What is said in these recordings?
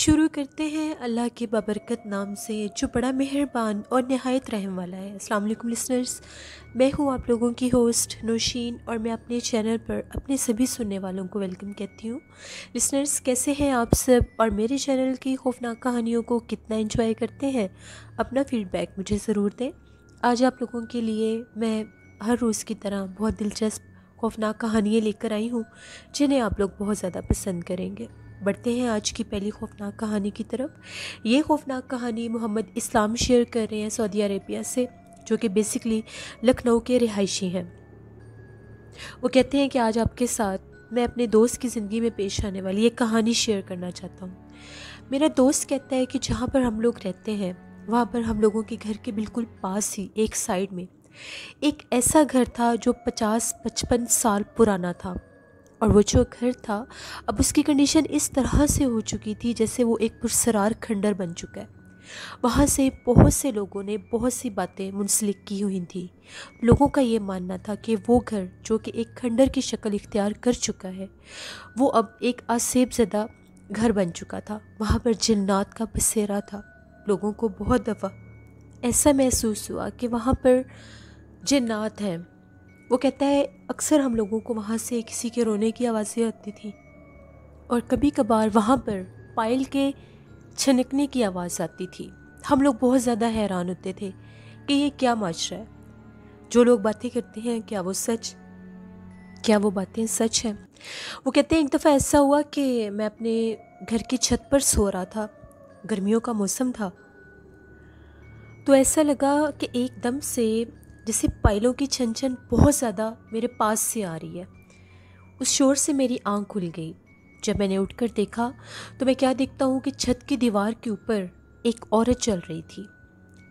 شروع کرتے ہیں اللہ کے بابرکت نام سے جو بڑا مہربان اور نہایت رحم والا ہے۔ السلام علیکم لسنرز، میں ہوں آپ لوگوں کی ہوسٹ نوشین، اور میں اپنے چینل پر اپنے سبھی سننے والوں کو ویلکم کہتی ہوں۔ لسنرز، کیسے ہیں آپ سب، اور میرے چینل کی خوفناک کہانیوں کو کتنا انجوائے کرتے ہیں؟ اپنا فیڈ بیک مجھے ضرور دیں۔ آج آپ لوگوں کے لیے میں ہر روز کی طرح بہت دلچسپ خوفناک کہانیاں لے کر آئی ہوں جنہیں آپ لوگ بہت زیادہ پسند کریں گے۔ بڑھتے ہیں آج کی پہلی خوفناک کہانی کی طرف۔ یہ خوفناک کہانی محمد اسلام شیئر کر رہے ہیں سعودی عربیہ سے، جو کہ بیسکلی لکھنؤ کے رہائشی ہیں۔ وہ کہتے ہیں کہ آج آپ کے ساتھ میں اپنے دوست کی زندگی میں پیش آنے والی ایک کہانی شیئر کرنا چاہتا ہوں۔ میرا دوست کہتا ہے کہ جہاں پر ہم لوگ رہتے ہیں وہاں پر ہم لوگوں کے گھر کے بالکل پاس ہی ایک سائیڈ میں ایک ایسا گھر تھا جو 50-55 سال پرانا تھا، اور وہ جو گھر تھا اب اس کی کنڈیشن اس طرح سے ہو چکی تھی جیسے وہ ایک پرسرار کھنڈر بن چکا ہے۔ وہاں سے بہت سے لوگوں نے بہت سی باتیں منسلک کی ہوئی تھیں۔ لوگوں کا یہ ماننا تھا کہ وہ گھر جو کہ ایک کھنڈر کی شکل اختیار کر چکا ہے، وہ اب ایک آسیب زدہ گھر بن چکا تھا۔ وہاں پر جنات کا بسیرا تھا۔ لوگوں کو بہت دفعہ ایسا محسوس ہوا کہ وہاں پر جنات ہیں۔ وہ کہتا ہے اکثر ہم لوگوں کو وہاں سے کسی کے رونے کی آوازیں آتی تھیں، اور کبھی کبھار وہاں پر پائل کے چھنکنے کی آواز آتی تھی۔ ہم لوگ بہت زیادہ حیران ہوتے تھے کہ یہ کیا معاشرہ ہے۔ جو لوگ باتیں کرتے ہیں کیا وہ باتیں سچ ہیں؟ وہ کہتے ہیں ایک دفعہ ایسا ہوا کہ میں اپنے گھر کی چھت پر سو رہا تھا، گرمیوں کا موسم تھا، تو ایسا لگا کہ ایک دم سے جیسے پائلوں کی چھن چھن بہت زیادہ میرے پاس سے آ رہی ہے۔ اس شور سے میری آنکھ کھل گئی۔ جب میں نے اٹھ کر دیکھا تو میں کیا دیکھتا ہوں کہ چھت کی دیوار کے اوپر ایک عورت چل رہی تھی۔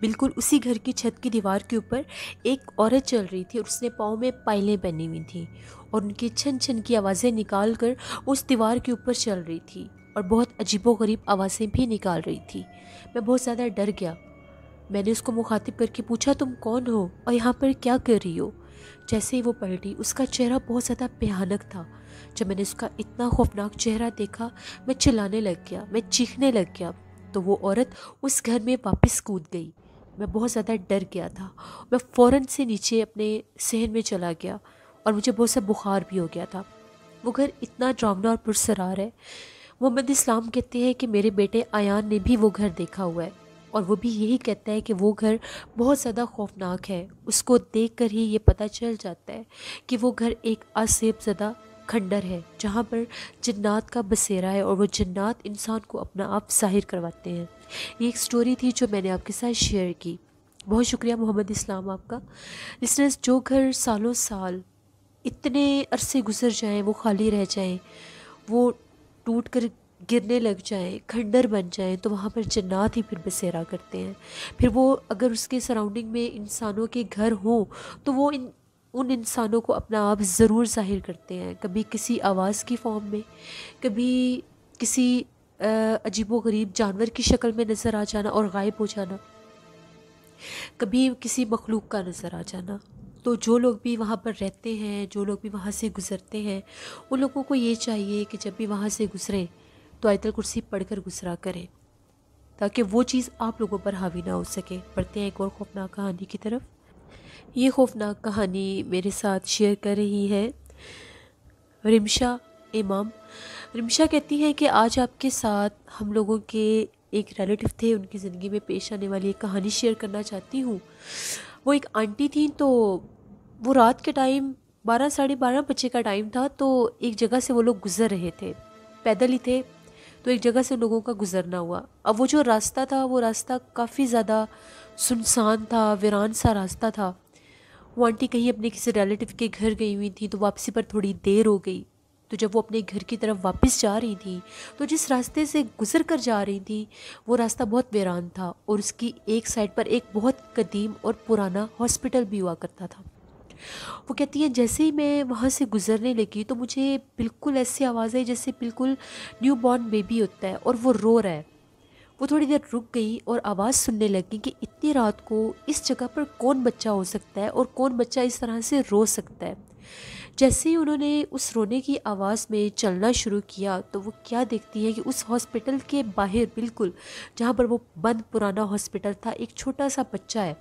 بالکل اسی گھر کی چھت کی دیوار کے اوپر ایک عورت چل رہی تھی، اور اس نے پاؤں میں پائلیں پہنی ہوئی تھیں، اور ان کی چھن چھن کی آوازیں نکال کر اس دیوار کے اوپر چل رہی تھی، اور بہت عجیب و غریب آوازیں بھی نکال رہی تھی۔ میں بہت زیادہ ڈر گیا۔ میں نے اس کو مخاطب کر کے پوچھا تم کون ہو اور یہاں پر کیا کر رہی ہو؟ جیسے ہی وہ پلٹی اس کا چہرہ بہت زیادہ بھیانک تھا۔ جب میں نے اس کا اتنا خوفناک چہرہ دیکھا میں چلانے لگ گیا، میں چیخنے لگ گیا، تو وہ عورت اس گھر میں واپس کود گئی۔ میں بہت زیادہ ڈر گیا تھا۔ میں فوراً سے نیچے اپنے صحن میں چلا گیا، اور مجھے بہت سا بخار بھی ہو گیا تھا۔ وہ گھر اتنا ڈراؤنا اور پرسرار ہے۔ محمد اسلام کہتے ہیں کہ میرے بیٹے ایان نے بھی وہ گھر دیکھا ہوا ہے، اور وہ بھی یہی کہتا ہے کہ وہ گھر بہت زیادہ خوفناک ہے۔ اس کو دیکھ کر ہی یہ پتہ چل جاتا ہے کہ وہ گھر ایک آسیب زدہ کھنڈر ہے جہاں پر جنات کا بسیرا ہے، اور وہ جنات انسان کو اپنا آپ ظاہر کرواتے ہیں۔ یہ ایک سٹوری تھی جو میں نے آپ کے ساتھ شیئر کی۔ بہت شکریہ محمد اسلام آپ کا۔ لسنرز، جو گھر سالوں سال اتنے عرصے گزر جائیں، وہ خالی رہ جائیں، وہ ٹوٹ کر گرنے لگ جائیں، کھنڈر بن جائیں، تو وہاں پر جنات ہی پھر بسیرا کرتے ہیں۔ پھر وہ اگر اس کے سراؤنڈنگ میں انسانوں کے گھر ہوں تو وہ ان انسانوں کو اپنا آپ ضرور ظاہر کرتے ہیں، کبھی کسی آواز کی فارم میں، کبھی کسی عجیب و غریب جانور کی شکل میں نظر آ جانا اور غائب ہو جانا، کبھی کسی مخلوق کا نظر آ جانا۔ تو جو لوگ بھی وہاں پر رہتے ہیں، جو لوگ بھی وہاں سے گزرتے ہیں، ان لوگوں کو یہ چاہیے کہ جب بھی وہاں سے گزریں تو آیت الکرسی پڑھ کر گزرا کریں، تاکہ وہ چیز آپ لوگوں پر حاوی نہ ہو سکے۔ پڑھتے ہیں ایک اور خوفناک کہانی کی طرف۔ یہ خوفناک کہانی میرے ساتھ شیئر کر رہی ہے رمشا امام۔ رمشا کہتی ہے کہ آج آپ کے ساتھ ہم لوگوں کے ایک ریلیٹیو تھے، ان کی زندگی میں پیش آنے والی ایک کہانی شیئر کرنا چاہتی ہوں۔ وہ ایک آنٹی تھیں، تو وہ رات کے ٹائم 12-12:30 بجے کا ٹائم تھا، تو ایک جگہ سے وہ لوگ گزر رہے تھے، پیدل ہی تھے، تو ایک جگہ سے لوگوں کا گزرنا ہوا۔ اب وہ جو راستہ تھا وہ راستہ کافی زیادہ سنسان تھا، ویران سا راستہ تھا۔ وہ آنٹی کہیں اپنے کسی ریلیٹیو کے گھر گئی ہوئی تھی، تو واپسی پر تھوڑی دیر ہو گئی۔ تو جب وہ اپنے گھر کی طرف واپس جا رہی تھیں تو جس راستے سے گزر کر جا رہی تھیں وہ راستہ بہت ویران تھا، اور اس کی ایک سائڈ پر ایک بہت قدیم اور پرانا ہاسپٹل بھی ہوا کرتا تھا۔ وہ کہتی ہیں جیسے ہی میں وہاں سے گزرنے لگی تو مجھے بالکل ایسی آواز آئی جیسے بالکل نیو بورن بیبی ہوتا ہے اور وہ رو رہا ہے۔ وہ تھوڑی دیر رک گئی اور آواز سننے لگی کہ اتنی رات کو اس جگہ پر کون بچہ ہو سکتا ہے اور کون بچہ اس طرح سے رو سکتا ہے۔ جیسے ہی انہوں نے اس رونے کی آواز میں چلنا شروع کیا تو وہ کیا دیکھتی ہے کہ اس ہاسپٹل کے باہر بالکل جہاں پر وہ بند پرانا ہاسپٹل تھا، ایک چھوٹا سا بچہ ہے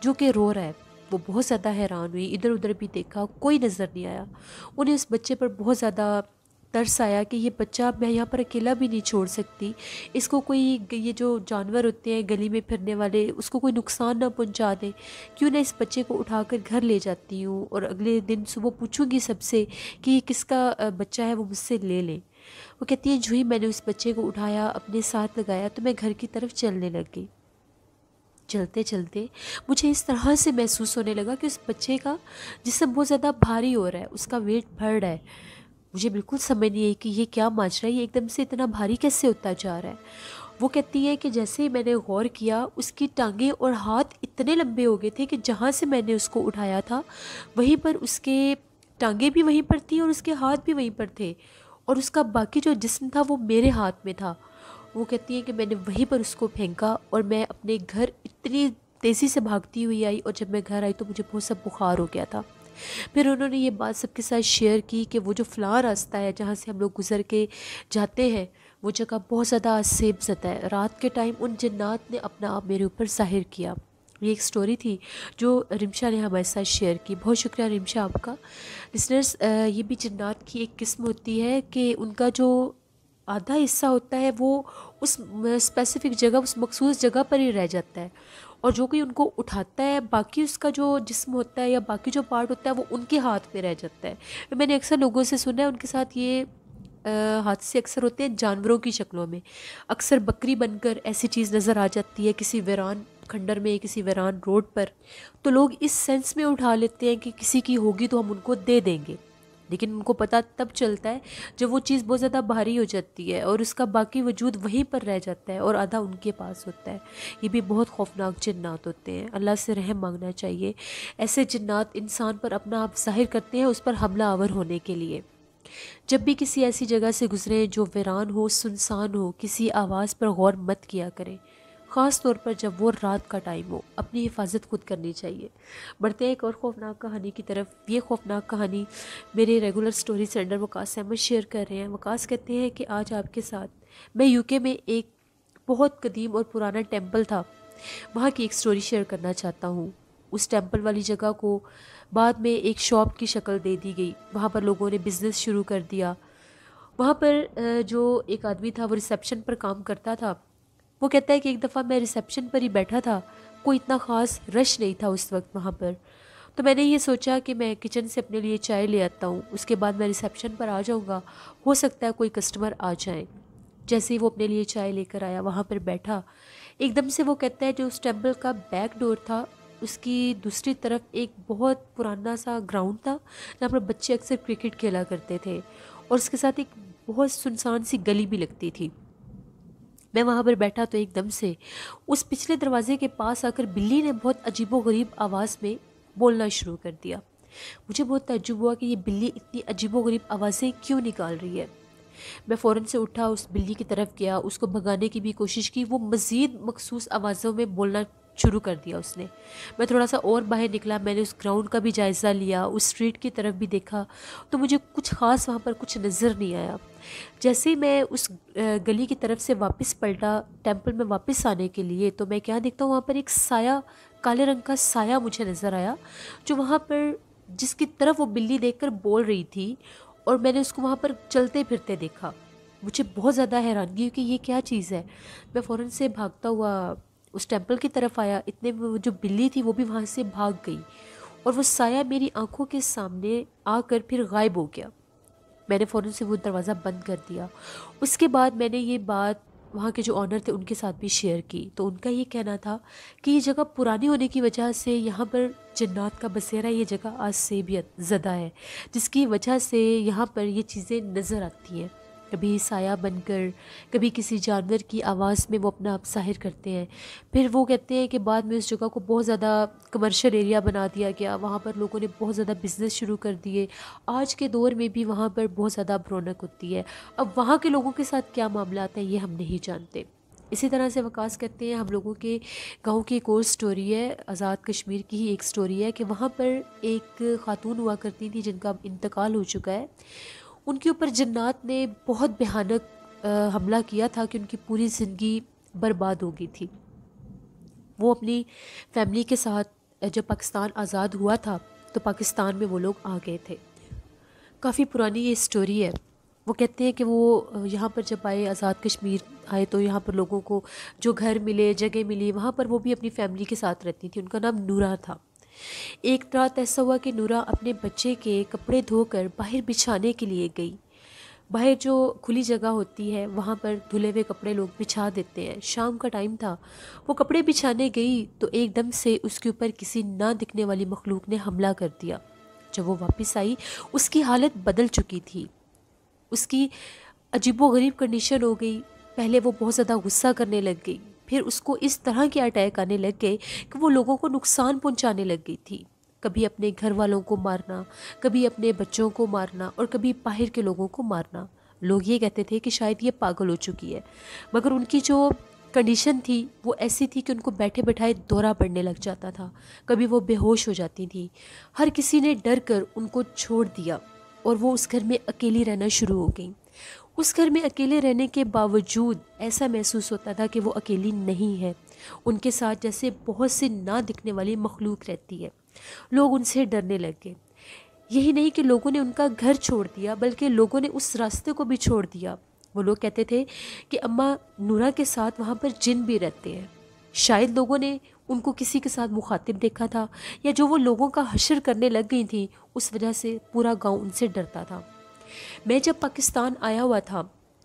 جو کہ رو رہا ہے۔ وہ بہت زیادہ حیران ہوئی، ادھر ادھر بھی دیکھا، کوئی نظر نہیں آیا۔ انہیں اس بچے پر بہت زیادہ ترس آیا کہ یہ بچہ میں یہاں پر اکیلا بھی نہیں چھوڑ سکتی، اس کو کوئی یہ جو جانور ہوتے ہیں گلی میں پھرنے والے اس کو کوئی نقصان نہ پہنچا دے، کیوں نہ اس بچے کو اٹھا کر گھر لے جاتی ہوں اور اگلے دن صبح پوچھوں گی سب سے کہ یہ کس کا بچہ ہے، وہ مجھ سے لے لیں۔ وہ کہتی ہے جو ہی میں نے اس بچے کو اٹھایا اپنے ساتھ لگایا تو میں گھر کی طرف چلنے لگ گئی۔ چلتے چلتے مجھے اس طرح سے محسوس ہونے لگا کہ اس بچے کا جسم بہت زیادہ بھاری ہو رہا ہے، اس کا ویٹ بڑھ رہا ہے۔ مجھے بالکل سمجھ نہیں آئی کہ یہ کیا ماجرا ہے، یہ ایک دم سے اتنا بھاری کیسے ہوتا جا رہا ہے۔ وہ کہتی ہے کہ جیسے ہی میں نے غور کیا اس کی ٹانگیں اور ہاتھ اتنے لمبے ہو گئے تھے کہ جہاں سے میں نے اس کو اٹھایا تھا وہیں پر اس کے ٹانگیں بھی وہیں پر تھیں اور اس کے ہاتھ بھی وہیں پر تھے، اور اس کا باقی جو جسم تھا وہ میرے ہاتھ میں تھا۔ وہ کہتی ہیں کہ میں نے وہیں پر اس کو پھینکا اور میں اپنے گھر اتنی تیزی سے بھاگتی ہوئی آئی، اور جب میں گھر آئی تو مجھے بہت سا بخار ہو گیا تھا۔ پھر انہوں نے یہ بات سب کے ساتھ شیئر کی کہ وہ جو فلاں راستہ ہے جہاں سے ہم لوگ گزر کے جاتے ہیں وہ جگہ بہت زیادہ سیب زدہ ہے، رات کے ٹائم ان جنات نے اپنا آپ میرے اوپر ظاہر کیا۔ یہ ایک سٹوری تھی جو رمشا نے ہمارے ساتھ شیئر کی۔ بہت شکریہ رمشا آپ کا۔ لسنرز، یہ بھی جنات کی ایک قسم ہوتی ہے کہ ان کا جو آدھا حصہ ہوتا ہے وہ اس اسپیسیفک جگہ، اس مخصوص جگہ پر ہی رہ جاتا ہے، اور جو کوئی ان کو اٹھاتا ہے باقی اس کا جو جسم ہوتا ہے یا باقی جو پارٹ ہوتا ہے وہ ان کے ہاتھ میں رہ جاتا ہے۔ میں نے اکثر لوگوں سے سنا ہے ان کے ساتھ یہ حادثے اکثر ہوتے ہیں جانوروں کی شکلوں میں، اکثر بکری بن کر ایسی چیز نظر آ جاتی ہے کسی ویران کھنڈر میں، کسی ویران روڈ پر، تو لوگ اس سینس میں اٹھا لیتے ہیں کہ کسی کی ہوگی تو ہم ان کو دے دیں گے، لیکن ان کو پتہ تب چلتا ہے جب وہ چیز بہت زیادہ بھاری ہو جاتی ہے اور اس کا باقی وجود وہیں پر رہ جاتا ہے اور آدھا ان کے پاس ہوتا ہے۔ یہ بھی بہت خوفناک جنات ہوتے ہیں، اللہ سے رحم مانگنا چاہیے۔ ایسے جنات انسان پر اپنا آپ ظاہر کرتے ہیں اس پر حملہ آور ہونے کے لیے۔ جب بھی کسی ایسی جگہ سے گزریں جو ویران ہو، سنسان ہو، کسی آواز پر غور مت کیا کریں، خاص طور پر جب وہ رات کا ٹائم ہو۔ اپنی حفاظت خود کرنی چاہیے۔ بڑھتے ہیں ایک اور خوفناک کہانی کی طرف۔ یہ خوفناک کہانی میرے ریگولر سٹوری سینڈر وقاص احمد شیئر کر رہے ہیں۔ وقاص کہتے ہیں کہ آج آپ کے ساتھ میں یو کے میں ایک بہت قدیم اور پرانا ٹیمپل تھا، وہاں کی ایک سٹوری شیئر کرنا چاہتا ہوں۔ اس ٹیمپل والی جگہ کو بعد میں ایک شاپ کی شکل دے دی گئی، وہاں پر لوگوں نے بزنس شروع کر دیا۔ وہاں پر جو ایک آدمی تھا وہ ریسیپشن پر کام کرتا تھا۔ وہ کہتا ہے کہ ایک دفعہ میں ریسیپشن پر ہی بیٹھا تھا، کوئی اتنا خاص رش نہیں تھا اس وقت وہاں پر، تو میں نے یہ سوچا کہ میں کچن سے اپنے لیے چائے لے آتا ہوں، اس کے بعد میں ریسیپشن پر آ جاؤں گا، ہو سکتا ہے کوئی کسٹمر آ جائیں۔ جیسے ہی وہ اپنے لیے چائے لے کر آیا وہاں پر بیٹھا، ایک دم سے وہ کہتا ہے جو اس ٹیمپل کا بیک ڈور تھا اس کی دوسری طرف ایک بہت پرانا سا گراؤنڈ تھا جہاں پر بچے اکثر کرکٹ کھیلا کرتے تھے، اور اس کے ساتھ ایک بہت سنسان سی گلی بھی لگتی تھی۔ میں وہاں پر بیٹھا تو ایک دم سے اس پچھلے دروازے کے پاس آ کر بلی نے بہت عجیب و غریب آواز میں بولنا شروع کر دیا۔ مجھے بہت تعجب ہوا کہ یہ بلی اتنی عجیب و غریب آوازیں کیوں نکال رہی ہے۔ میں فوراً سے اٹھا، اس بلی کی طرف گیا، اس کو بھگانے کی بھی کوشش کی، وہ مزید مخصوص آوازوں میں بولنا شروع کر دیا اس نے۔ میں تھوڑا سا اور باہر نکلا، میں نے اس گراؤنڈ کا بھی جائزہ لیا، اس اسٹریٹ کی طرف بھی دیکھا، تو مجھے کچھ خاص وہاں پر کچھ نظر نہیں آیا۔ جیسے ہی میں اس گلی کی طرف سے واپس پلٹا ٹیمپل میں واپس آنے کے لیے، تو میں کیا دیکھتا ہوں وہاں پر ایک سایہ، کالے رنگ کا سایہ مجھے نظر آیا، جو وہاں پر جس کی طرف وہ بلی دیکھ کر بول رہی تھی، اور میں نے اس کو وہاں پر چلتے پھرتے دیکھا۔ مجھے بہت زیادہ حیرانگی ہوئی کہ یہ کیا چیز ہے۔ میں فوراً سے بھاگتا ہوا اس ٹیمپل کی طرف آیا، اتنے میں وہ جو بلی تھی وہ بھی وہاں سے بھاگ گئی، اور وہ سایہ میری آنکھوں کے سامنے آ کر پھر غائب ہو گیا۔ میں نے فوراً سے وہ دروازہ بند کر دیا۔ اس کے بعد میں نے یہ بات وہاں کے جو آنر تھے ان کے ساتھ بھی شیئر کی، تو ان کا یہ کہنا تھا کہ یہ جگہ پرانی ہونے کی وجہ سے یہاں پر جنات کا بسیرا، یہ جگہ آج سے بھی زدہ ہے، جس کی وجہ سے یہاں پر یہ چیزیں نظر آتی ہیں، کبھی سایہ بن کر، کبھی کسی جانور کی آواز میں وہ اپنا آپ ظاہر کرتے ہیں۔ پھر وہ کہتے ہیں کہ بعد میں اس جگہ کو بہت زیادہ کمرشل ایریا بنا دیا گیا، وہاں پر لوگوں نے بہت زیادہ بزنس شروع کر دیے۔ آج کے دور میں بھی وہاں پر بہت زیادہ رونق ہوتی ہے۔ اب وہاں کے لوگوں کے ساتھ کیا معاملات ہیں یہ ہم نہیں جانتے۔ اسی طرح سے وقاص کہتے ہیں ہم لوگوں کے گاؤں کی ایک اور سٹوری ہے، آزاد کشمیر کی ہی ایک سٹوری ہے کہ وہاں پر ایک خاتون ہوا کرتی تھی جن کا انتقال ہو چکا ہے. ان کے اوپر جنات نے بہت بھیانک حملہ کیا تھا کہ ان کی پوری زندگی برباد ہو گئی تھی. وہ اپنی فیملی کے ساتھ جب پاکستان آزاد ہوا تھا تو پاکستان میں وہ لوگ آ گئے تھے. کافی پرانی یہ سٹوری ہے. وہ کہتے ہیں کہ وہ یہاں پر جب آئے، آزاد کشمیر آئے، تو یہاں پر لوگوں کو جو گھر ملے، جگہ ملی، وہاں پر وہ بھی اپنی فیملی کے ساتھ رہتی تھی. ان کا نام نورا تھا. ایک رات ایسا ہوا کہ نورا اپنے بچے کے کپڑے دھو کر باہر بچھانے کے لیے گئی. باہر جو کھلی جگہ ہوتی ہے وہاں پر دھلے ہوئے کپڑے لوگ بچھا دیتے ہیں. شام کا ٹائم تھا، وہ کپڑے بچھانے گئی تو ایک دم سے اس کے اوپر کسی نہ دکھنے والی مخلوق نے حملہ کر دیا. جب وہ واپس آئی اس کی حالت بدل چکی تھی. اس کی عجیب و غریب کنڈیشن ہو گئی. پہلے وہ بہت زیادہ غصہ کرنے لگ گئی، پھر اس کو اس طرح کے اٹیک آنے لگ گئے کہ وہ لوگوں کو نقصان پہنچانے لگ گئی تھی. کبھی اپنے گھر والوں کو مارنا، کبھی اپنے بچوں کو مارنا اور کبھی باہر کے لوگوں کو مارنا. لوگ یہ کہتے تھے کہ شاید یہ پاگل ہو چکی ہے، مگر ان کی جو کنڈیشن تھی وہ ایسی تھی کہ ان کو بیٹھے بیٹھائے دورہ پڑنے لگ جاتا تھا. کبھی وہ بے ہوش ہو جاتی تھی. ہر کسی نے ڈر کر ان کو چھوڑ دیا اور وہ اس گھر میں اکیلی رہنا شروع ہو گئیں. اس گھر میں اکیلے رہنے کے باوجود ایسا محسوس ہوتا تھا کہ وہ اکیلی نہیں ہے. ان کے ساتھ جیسے بہت سی نہ دکھنے والی مخلوق رہتی ہے. لوگ ان سے ڈرنے لگ گئے. یہی نہیں کہ لوگوں نے ان کا گھر چھوڑ دیا بلکہ لوگوں نے اس راستے کو بھی چھوڑ دیا. وہ لوگ کہتے تھے کہ اماں نورا کے ساتھ وہاں پر جن بھی رہتے ہیں. شاید لوگوں نے ان کو کسی کے ساتھ مخاطب دیکھا تھا، یا جو وہ لوگوں کا حشر کرنے لگ گئی تھیں اس وجہ سے پورا گاؤں ان سے ڈرتا تھا. میں جب پاکستان آیا ہوا تھا،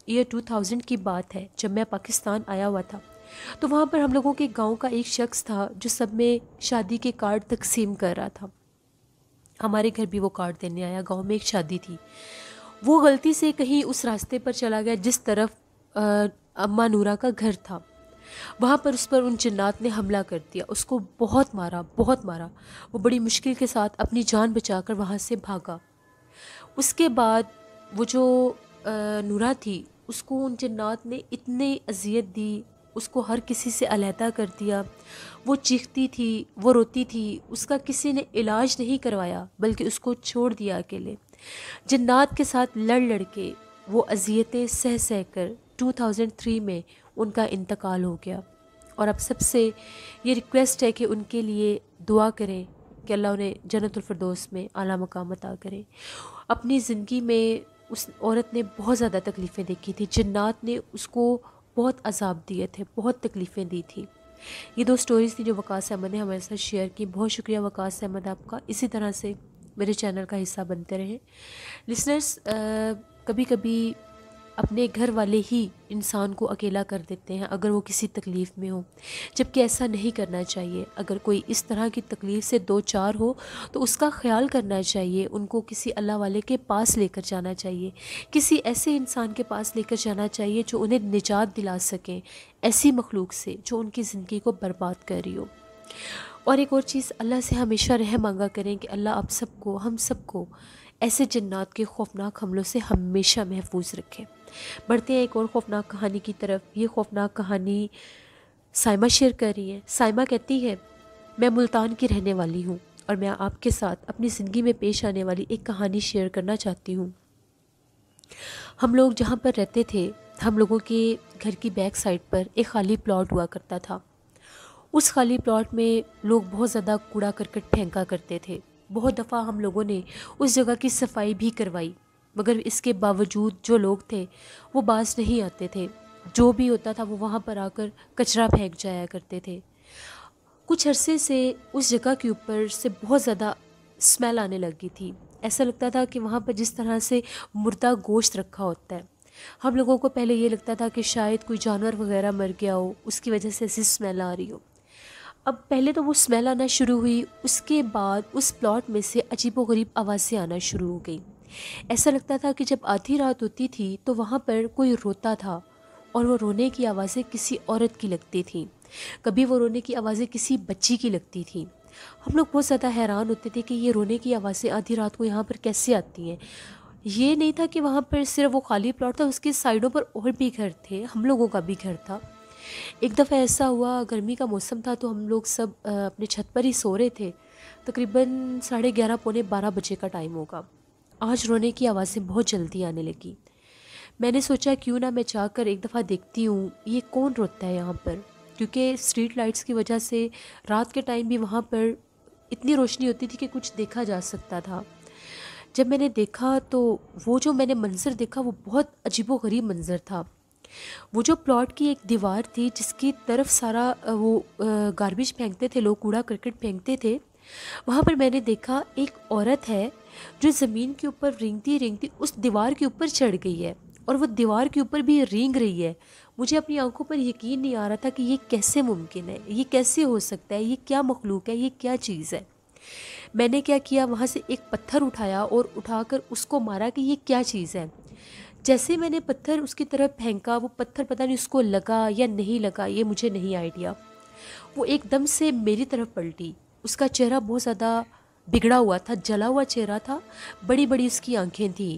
ایئر 2000 کی بات ہے، جب میں پاکستان آیا ہوا تھا تو وہاں پر ہم لوگوں کے گاؤں کا ایک شخص تھا جو سب میں شادی کے کارڈ تقسیم کر رہا تھا. ہمارے گھر بھی وہ کارڈ دینے آیا. گاؤں میں ایک شادی تھی. وہ غلطی سے کہیں اس راستے پر چلا گیا جس طرف اماں نورا کا گھر تھا. وہاں پر اس پر ان جنات نے حملہ کر دیا. اس کو بہت مارا، بہت مارا. وہ بڑی مشکل کے ساتھ اپنی جان بچا کر وہاں سے بھاگا. اس کے بعد وہ جو نورا تھی اس کو ان جنات نے اتنی اذیت دی، اس کو ہر کسی سے علیحدہ کر دیا. وہ چیختی تھی، وہ روتی تھی. اس کا کسی نے علاج نہیں کروایا بلکہ اس کو چھوڑ دیا اکیلے. جنات کے ساتھ لڑ لڑ کے وہ اذیتیں سہ سہ کر 2003 میں ان کا انتقال ہو گیا. اور اب سب سے یہ ریکویسٹ ہے کہ ان کے لیے دعا کریں کہ اللہ انہیں جنت الفردوس میں اعلیٰ مقام عطا کرے. اپنی زندگی میں اس عورت نے بہت زیادہ تکلیفیں دیکھی تھی. جنات نے اس کو بہت عذاب دیے تھے، بہت تکلیفیں دی تھی. یہ 2 سٹوریز تھی جو وقاص احمد نے ہمارے ساتھ شیئر کی. بہت شکریہ وقاص احمد آپ کا. اسی طرح سے میرے چینل کا حصہ بنتے رہیں. لسنرز، کبھی کبھی اپنے گھر والے ہی انسان کو اکیلا کر دیتے ہیں اگر وہ کسی تکلیف میں ہو، جبکہ ایسا نہیں کرنا چاہیے. اگر کوئی اس طرح کی تکلیف سے 2-4 ہو تو اس کا خیال کرنا چاہیے. ان کو کسی اللہ والے کے پاس لے کر جانا چاہیے، کسی ایسے انسان کے پاس لے کر جانا چاہیے جو انہیں نجات دلا سکیں ایسی مخلوق سے جو ان کی زندگی کو برباد کر رہی ہو. اور ایک اور چیز، اللہ سے ہمیشہ رحم مانگا کریں کہ اللہ آپ سب کو، ہم سب کو ایسے جنات کے خوفناک حملوں سے ہمیشہ محفوظ رکھے. بڑھتے ہیں ایک اور خوفناک کہانی کی طرف. یہ خوفناک کہانی سائمہ شیئر کر رہی ہیں. سائمہ کہتی ہے، میں ملتان کی رہنے والی ہوں اور میں آپ کے ساتھ اپنی زندگی میں پیش آنے والی ایک کہانی شیئر کرنا چاہتی ہوں. ہم لوگ جہاں پر رہتے تھے، ہم لوگوں کے گھر کی بیک سائڈ پر ایک خالی پلاٹ ہوا کرتا تھا. اس خالی پلاٹ میں لوگ بہت زیادہ کوڑا کرکٹ پھینکا کرتے تھے. بہت دفعہ ہم لوگوں نے اس جگہ کی صفائی بھی کروائی، مگر اس کے باوجود جو لوگ تھے وہ باز نہیں آتے تھے. جو بھی ہوتا تھا وہ وہاں پر آ کر کچرا پھینک جایا کرتے تھے. کچھ عرصے سے اس جگہ کے اوپر سے بہت زیادہ اسمیل آنے لگی تھی. ایسا لگتا تھا کہ وہاں پر جس طرح سے مردہ گوشت رکھا ہوتا ہے. ہم لوگوں کو پہلے یہ لگتا تھا کہ شاید کوئی جانور وغیرہ مر گیا ہو، اس کی وجہ سے ایسی اسمیل آ رہی ہو. اب پہلے تو وہ اسمیل آنا شروع ہوئی، اس کے بعد اس پلاٹ میں سے عجیب و غریب آوازیں آنا شروع ہو گئیں. ایسا لگتا تھا کہ جب آدھی رات ہوتی تھی تو وہاں پر کوئی روتا تھا، اور وہ رونے کی آوازیں کسی عورت کی لگتی تھیں. کبھی وہ رونے کی آوازیں کسی بچی کی لگتی تھیں. ہم لوگ بہت زیادہ حیران ہوتے تھے کہ یہ رونے کی آوازیں آدھی رات کو یہاں پر کیسے آتی ہیں. یہ نہیں تھا کہ وہاں پر صرف وہ خالی پلاٹ تھا، اس کے سائڈوں پر اور بھی گھر تھے، ہم لوگوں کا بھی گھر تھا. ایک دفعہ ایسا ہوا، گرمی کا موسم تھا تو ہم لوگ سب اپنے چھت پر ہی سو رہے تھے، تقریباً 11:30 پونے 12 بجے کا ٹائم ہوگا۔ آج رونے کی آوازیں بہت جلدی آنے لگیں۔ میں نے سوچا کیوں نہ میں جا کر ایک دفعہ دیکھتی ہوں یہ کون روتا ہے یہاں پر، کیونکہ اسٹریٹ لائٹس کی وجہ سے رات کے ٹائم بھی وہاں پر اتنی روشنی ہوتی تھی کہ کچھ دیکھا جا سکتا تھا۔ جب میں نے دیکھا تو وہ جو میں نے منظر دیکھا وہ بہت عجیب و غریب منظر تھا۔ وہ جو پلاٹ کی ایک دیوار تھی جس کی طرف سارا وہ گاربیج پھینکتے تھے لوگ، کوڑا کرکٹ پھینکتے تھے، وہاں پر میں نے دیکھا ایک عورت ہے جو زمین کے اوپر رینگتی رینگتی اس دیوار کے اوپر چڑھ گئی ہے، اور وہ دیوار کے اوپر بھی رینگ رہی ہے۔ مجھے اپنی آنکھوں پر یقین نہیں آ رہا تھا کہ یہ کیسے ممکن ہے، یہ کیسے ہو سکتا ہے، یہ کیا مخلوق ہے، یہ کیا چیز ہے۔ میں نے کیا کیا، وہاں سے ایک پتھر اٹھایا اور اٹھا کر اس کو مارا کہ یہ کیا چیز ہے۔ جیسے میں نے پتھر اس کی طرف پھینکا، وہ پتھر پتہ نہیں اس کو لگا یا نہیں لگا، یہ مجھے نہیں آئیڈیا، وہ ایک دم سے میری طرف پلٹی۔ اس کا چہرہ بہت زیادہ بگڑا ہوا تھا، جلا ہوا چہرہ تھا، بڑی بڑی اس کی آنکھیں تھیں۔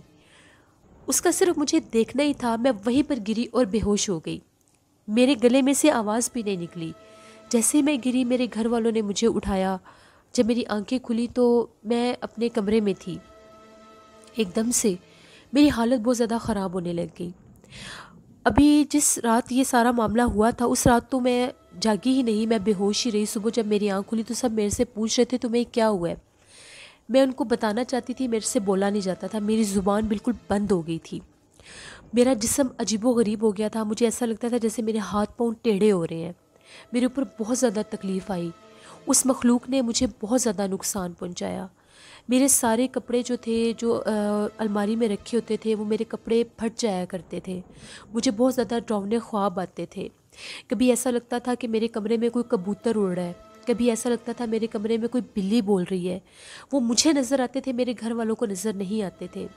اس کا صرف مجھے دیکھنا ہی تھا، میں وہیں پر گری اور بے ہوش ہو گئی۔ میرے گلے میں سے آواز بھی نہیں نکلی۔ جیسے میں گری میرے گھر والوں نے مجھے اٹھایا۔ جب میری آنکھیں کھلی تو میں اپنے کمرے میں تھی۔ ایک دم سے میری حالت بہت زیادہ خراب ہونے لگ گئی۔ ابھی جس رات یہ سارا معاملہ ہوا تھا اس رات تو میں جاگی ہی نہیں، میں بے ہوش ہی رہی۔ صبح جب میری آنکھ کھلی تو سب میرے سے پوچھ رہے تھے تمہیں کیا ہوا ہے۔ میں ان کو بتانا چاہتی تھی، میرے سے بولا نہیں جاتا تھا، میری زبان بالکل بند ہو گئی تھی۔ میرا جسم عجیب و غریب ہو گیا تھا، مجھے ایسا لگتا تھا جیسے میرے ہاتھ پاؤں ٹیڑھے ہو رہے ہیں۔ میرے اوپر بہت زیادہ تکلیف آئی۔ اس مخلوق نے مجھے بہت زیادہ نقصان پہنچایا۔ میرے سارے کپڑے جو تھے، جو الماری میں رکھے ہوتے تھے، وہ میرے کپڑے پھٹ جایا کرتے تھے۔ مجھے بہت زیادہ ڈراؤنے خواب آتے تھے۔ کبھی ایسا لگتا تھا کہ میرے کمرے میں کوئی کبوتر اڑ رہا ہے، کبھی ایسا لگتا تھا میرے کمرے میں کوئی بلی بول رہی ہے۔ وہ مجھے نظر آتے تھے، میرے گھر والوں کو نظر نہیں آتے تھے۔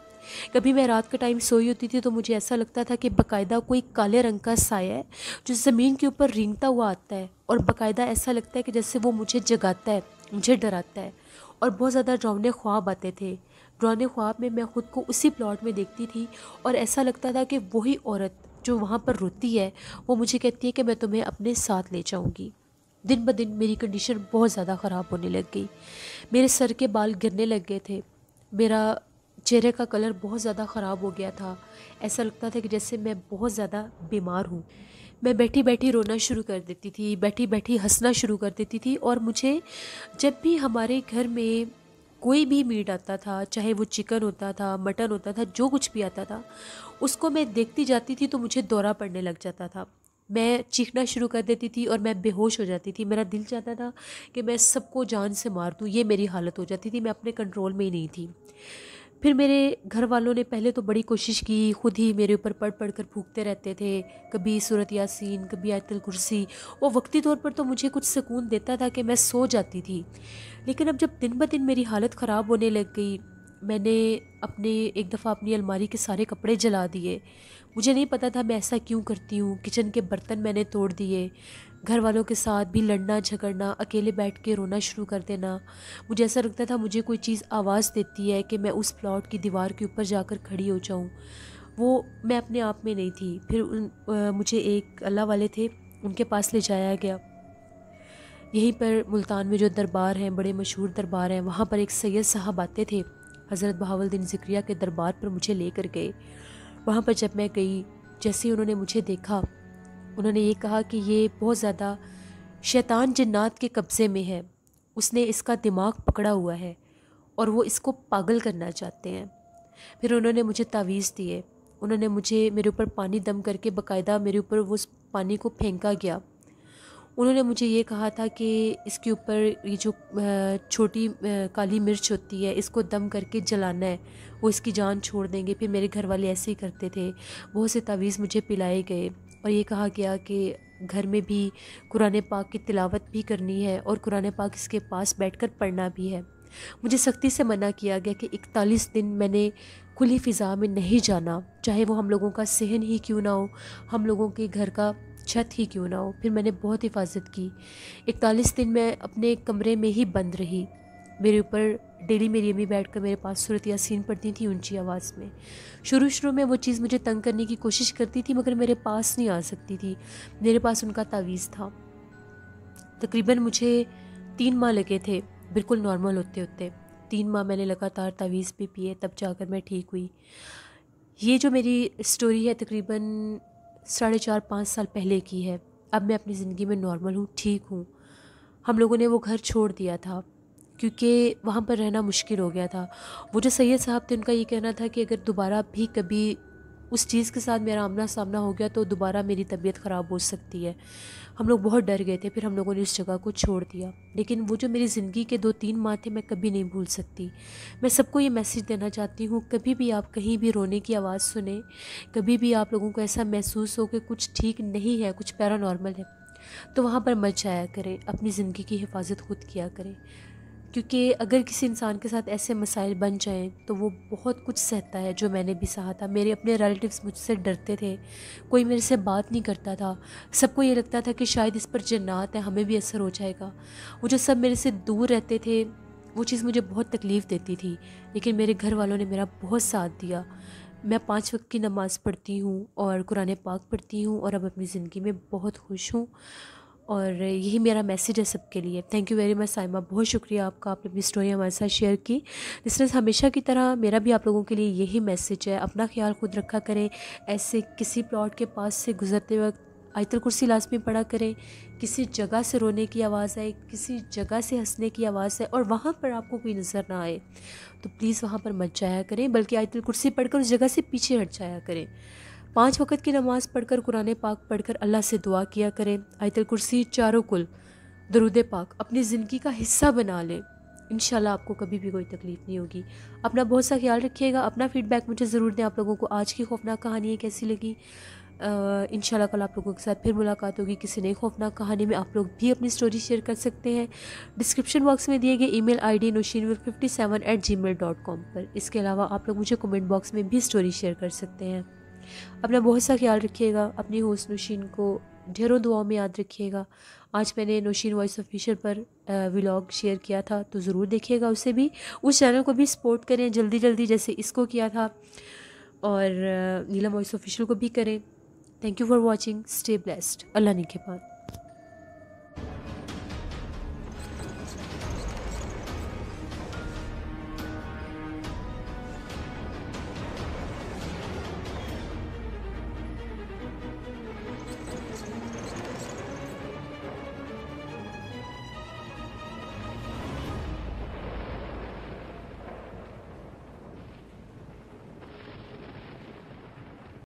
کبھی میں رات کے ٹائم سوئی ہوتی تھی تو مجھے ایسا لگتا تھا کہ باقاعدہ کوئی کالے رنگ کا سایہ ہے جو زمین کے اوپر رینگتا ہوا آتا ہے، اور باقاعدہ ایسا لگتا ہے کہ جیسے وہ مجھے جگاتا ہے، مجھے ڈراتا ہے۔ اور بہت زیادہ ڈراؤنے خواب آتے تھے۔ ڈراؤنے خواب میں خود کو اسی پلاٹ میں دیکھتی تھی، اور ایسا لگتا تھا کہ وہی عورت جو وہاں پر روتی ہے وہ مجھے کہتی ہے کہ میں تمہیں اپنے ساتھ لے جاؤں گی۔ دن بدن میری کنڈیشن بہت زیادہ خراب ہونے لگ گئی۔ میرے سر کے بال گرنے لگ گئے تھے، میرا چہرے کا کلر بہت زیادہ خراب ہو گیا تھا۔ ایسا لگتا تھا کہ جیسے میں بہت زیادہ بیمار ہوں۔ میں بیٹھی بیٹھی رونا شروع کر دیتی تھی، بیٹھی بیٹھی ہنسنا شروع کر دیتی تھی، اور مجھے جب بھی ہمارے گھر میں کوئی بھی میٹ آتا تھا، چاہے وہ چکن ہوتا تھا، مٹن ہوتا تھا، جو کچھ بھی آتا تھا، اس کو میں دیکھتی جاتی تھی تو مجھے دورہ پڑنے لگ جاتا تھا۔ میں چیخنا شروع کر دیتی تھی اور میں بے ہوش ہو جاتی تھی۔ میرا دل چاہتا تھا کہ میں سب کو جان سے مار دوں، یہ میری حالت ہو جاتی تھی، میں اپنے کنٹرول میں ہی نہیں تھی۔ پھر میرے گھر والوں نے پہلے تو بڑی کوشش کی، خود ہی میرے اوپر پڑھ پڑھ کر پھونکتے رہتے تھے، کبھی سورۃ یاسین، کبھی آیت الکرسی۔ وہ وقتی طور پر تو مجھے کچھ سکون دیتا تھا کہ میں سو جاتی تھی، لیکن اب جب دن بدن میری حالت خراب ہونے لگ گئی، میں نے ایک دفعہ اپنی الماری کے سارے کپڑے جلا دیے۔ مجھے نہیں پتا تھا میں ایسا کیوں کرتی ہوں۔ کچن کے برتن میں نے توڑ دیے، گھر والوں کے ساتھ بھی لڑنا جھگڑنا، اکیلے بیٹھ کے رونا شروع کر دینا۔ مجھے ایسا لگتا تھا مجھے کوئی چیز آواز دیتی ہے کہ میں اس پلاٹ کی دیوار کے اوپر جا کر کھڑی ہو جاؤں۔ وہ میں اپنے آپ میں نہیں تھی۔ پھر مجھے ایک اللہ والے تھے، ان کے پاس لے جایا گیا۔ یہیں پر ملتان میں جو دربار ہیں، بڑے مشہور دربار ہیں، وہاں پر ایک سید صاحب آتے تھے، حضرت بہاؤالدین ذکریہ کے دربار پر مجھے لے کر گئے۔ وہاں پر جب میں گئی، جیسے ہی انہوں نے مجھے دیکھا، انہوں نے یہ کہا کہ یہ بہت زیادہ شیطان جنات کے قبضے میں ہے، اس نے اس کا دماغ پکڑا ہوا ہے اور وہ اس کو پاگل کرنا چاہتے ہیں۔ پھر انہوں نے مجھے تعویذ دیے، انہوں نے میرے اوپر پانی دم کر کے باقاعدہ میرے اوپر وہ پانی کو پھینکا گیا۔ انہوں نے مجھے یہ کہا تھا کہ اس کے اوپر یہ جو چھوٹی کالی مرچ ہوتی ہے، اس کو دم کر کے جلانا ہے، وہ اس کی جان چھوڑ دیں گے۔ پھر میرے گھر والے ایسے ہی کرتے تھے، بہت سے تعویذ مجھے پلائے گئے، اور یہ کہا گیا کہ گھر میں بھی قرآن پاک کی تلاوت بھی کرنی ہے اور قرآن پاک اس کے پاس بیٹھ کر پڑھنا بھی ہے۔ مجھے سختی سے منع کیا گیا کہ 41 دن میں نے کھلی فضا میں نہیں جانا، چاہے وہ ہم لوگوں کا صحن ہی کیوں نہ ہو، ہم لوگوں کے گھر کا چھت ہی کیوں نہ ہو۔ پھر میں نے بہت حفاظت کی، 41 دن میں اپنے کمرے میں ہی بند رہی۔ میرے اوپر ڈیلی میری امی بیٹھ کر میرے پاس سورۃ یاسین پڑھتی تھیں اونچی آواز میں. شروع میں وہ چیز مجھے تنگ کرنے کی کوشش کرتی تھی مگر میرے پاس نہیں آ سکتی تھی. میرے پاس ان کا تعویذ تھا. تقریباً مجھے 3 ماہ لگے تھے بالکل نارمل ہوتے. 3 ماہ میں نے لگاتار تعویذ بھی پیے تب جا کر میں ٹھیک ہوئی. یہ جو میری اسٹوری ہے تقریباً 4.5 سال پہلے کی ہے. اب میں اپنی زندگی میں نارمل ہوں, ٹھیک ہوں. ہم لوگوں نے وہ گھر چھوڑ دیا تھا کیونکہ وہاں پر رہنا مشکل ہو گیا تھا. وہ جو سید صاحب تھے ان کا یہ کہنا تھا کہ اگر دوبارہ بھی کبھی اس چیز کے ساتھ میرا آمنا سامنا ہو گیا تو دوبارہ میری طبیعت خراب ہو سکتی ہے. ہم لوگ بہت ڈر گئے تھے. پھر ہم لوگوں نے اس جگہ کو چھوڑ دیا. لیکن وہ جو میری زندگی کے 2-3 ماہ تھے میں کبھی نہیں بھول سکتی. میں سب کو یہ میسیج دینا چاہتی ہوں, کبھی بھی آپ کہیں بھی رونے کی آواز سنیں, کبھی بھی آپ لوگوں کو ایسا محسوس ہو کہ کچھ ٹھیک نہیں ہے, کچھ پیرانارمل ہے, تو وہاں پر مت جایا کریں. اپنی زندگی کی حفاظت خود کیا کریں. کیونکہ اگر کسی انسان کے ساتھ ایسے مسائل بن جائیں تو وہ بہت کچھ سہتا ہے, جو میں نے بھی سہا تھا. میرے اپنے ریلیٹیوز مجھ سے ڈرتے تھے, کوئی میرے سے بات نہیں کرتا تھا. سب کو یہ لگتا تھا کہ شاید اس پر جنات ہے, ہمیں بھی اثر ہو جائے گا. وہ جو سب میرے سے دور رہتے تھے وہ چیز مجھے بہت تکلیف دیتی تھی. لیکن میرے گھر والوں نے میرا بہت ساتھ دیا. میں 5 وقت کی نماز پڑھتی ہوں اور قرآن پاک پڑھتی ہوں اور اب اپنی زندگی میں بہت خوش ہوں. اور یہی میرا میسیج ہے سب کے لیے. Thank you very much Saima, بہت شکریہ آپ کا, آپ نے اپنی اسٹوری ہمارے ساتھ شیئر کی. لسنرز, ہمیشہ کی طرح میرا بھی آپ لوگوں کے لیے یہی میسیج ہے, اپنا خیال خود رکھا کریں. ایسے کسی پلاٹ کے پاس سے گزرتے وقت آیت الکرسی لازمی پڑھا کریں. کسی جگہ سے رونے کی آواز آئے, کسی جگہ سے ہنسنے کی آواز آئے اور وہاں پر آپ کو کوئی نظر نہ آئے تو پلیز وہاں پر مت جایا کریں, بلکہ آیت الکرسی پڑھ کر اس جگہ سے پیچھے ہٹ جایا کریں. 5 وقت کی نماز پڑھ کر, قرآن پاک پڑھ کر اللہ سے دعا کیا کریں. آیت الکرسی, چاروں کل, درود پاک اپنی زندگی کا حصہ بنا لیں. انشاءاللہ آپ کو کبھی بھی کوئی تکلیف نہیں ہوگی. اپنا بہت سا خیال رکھیے گا. اپنا فیڈ بیک مجھے ضرور دیں, آپ لوگوں کو آج کی خوفناک کہانی کیسی لگی. انشاءاللہ کل آپ لوگوں کے ساتھ پھر ملاقات ہوگی کسی نئی خوفناک کہانی میں. آپ لوگ بھی اپنی سٹوری شیئر کر سکتے ہیں ڈسکرپشن باکس میں دیے گئے ای میل آئی ڈی noshinwar57@gmail.com پر. اس کے علاوہ آپ لوگ مجھے کمنٹ باکس میں بھی سٹوری شیئر کر سکتے ہیں. اپنا بہت سا خیال رکھیے گا. اپنی ہوسٹ نوشین کو ڈھیروں دعاؤں میں یاد رکھیے گا. آج میں نے نوشین وائس آفیشیل پر ولاگ شیئر کیا تھا تو ضرور دیکھیے گا اسے بھی. اس چینل کو بھی سپورٹ کریں جلدی جیسے اس کو کیا تھا, اور نیلم وائس آفیشیل کو بھی کریں. Thank you for watching. Stay blessed. اللہ نگہبان.